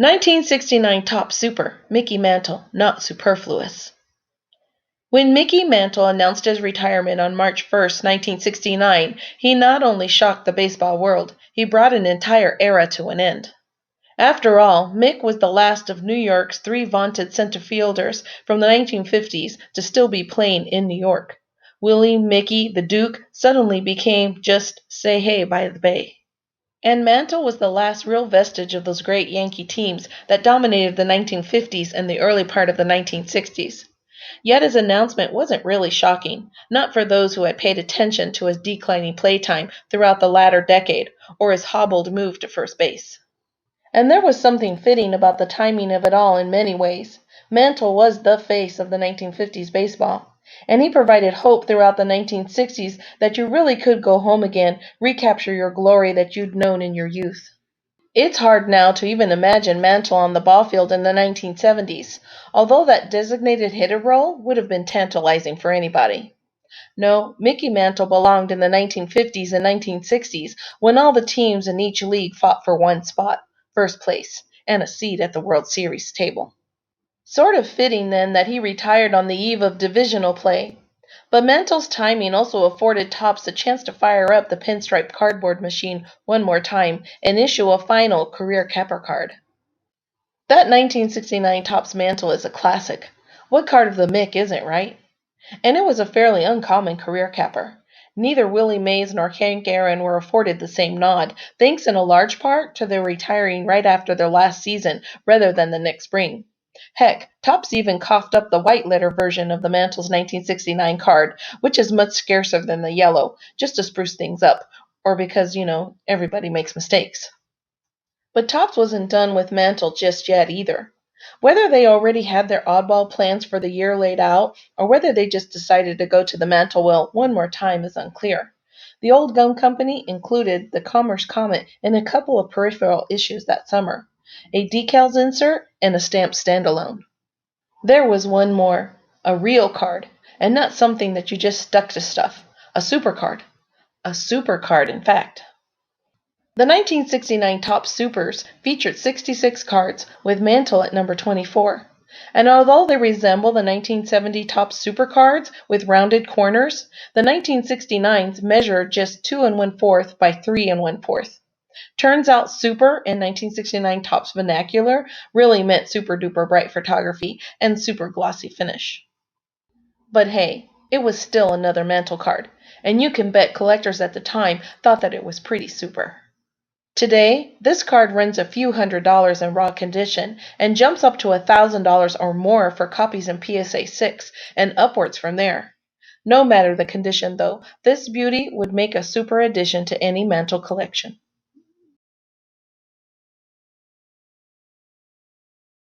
1969 Top Super, Mickey Mantle, not superfluous. When Mickey Mantle announced his retirement on March 1st, 1969, he not only shocked the baseball world, he brought an entire era to an end. After all, Mick was the last of New York's three vaunted center fielders from the 1950s to still be playing in New York. Willie, Mickey, the Duke suddenly became just say hey by the bay. And Mantle was the last real vestige of those great Yankee teams that dominated the 1950s and the early part of the 1960s. Yet his announcement wasn't really shocking, not for those who had paid attention to his declining playtime throughout the latter decade or his hobbled move to first base. And there was something fitting about the timing of it all in many ways. Mantle was the face of the 1950s baseball, and he provided hope throughout the 1960s that you really could go home again, recapture your glory that you'd known in your youth. It's hard now to even imagine Mantle on the ball field in the 1970s, although that designated hitter role would have been tantalizing for anybody. No, Mickey Mantle belonged in the 1950s and 1960s when all the teams in each league fought for one spot, first place, and a seat at the World Series table. Sort of fitting then that he retired on the eve of divisional play. But Mantle's timing also afforded Topps a chance to fire up the pinstripe cardboard machine one more time and issue a final career capper card. That 1969 Topps Mantle is a classic. What card of the Mick isn't, right? And it was a fairly uncommon career capper. Neither Willie Mays nor Hank Aaron were afforded the same nod, thanks in a large part to their retiring right after their last season rather than the next spring. Heck, Topps even coughed up the white letter version of the Mantle's 1969 card, which is much scarcer than the yellow, just to spruce things up, or because, everybody makes mistakes. But Topps wasn't done with Mantle just yet either. Whether they already had their oddball plans for the year laid out, or whether they just decided to go to the Mantle well one more time is unclear. The old gum company included the Commerce Comet in a couple of peripheral issues that summer, a decals insert and a stamped standalone. There was one more, a real card, and not something that you just stuck to stuff, a super card. A super card, in fact. The 1969 Topps Supers featured 66 cards, with Mantle at number 24. And although they resemble the 1970 Topps Super cards with rounded corners, the 1969s measure just 2 1/4 by 3 1/4. Turns out Super in 1969 Topps vernacular really meant super duper bright photography and super glossy finish. But hey, it was still another Mantle card, and you can bet collectors at the time thought that it was pretty super. Today, this card runs a few $100s in raw condition and jumps up to $1,000 or more for copies in PSA 6 and upwards from there. No matter the condition though, this beauty would make a super addition to any Mantle collection.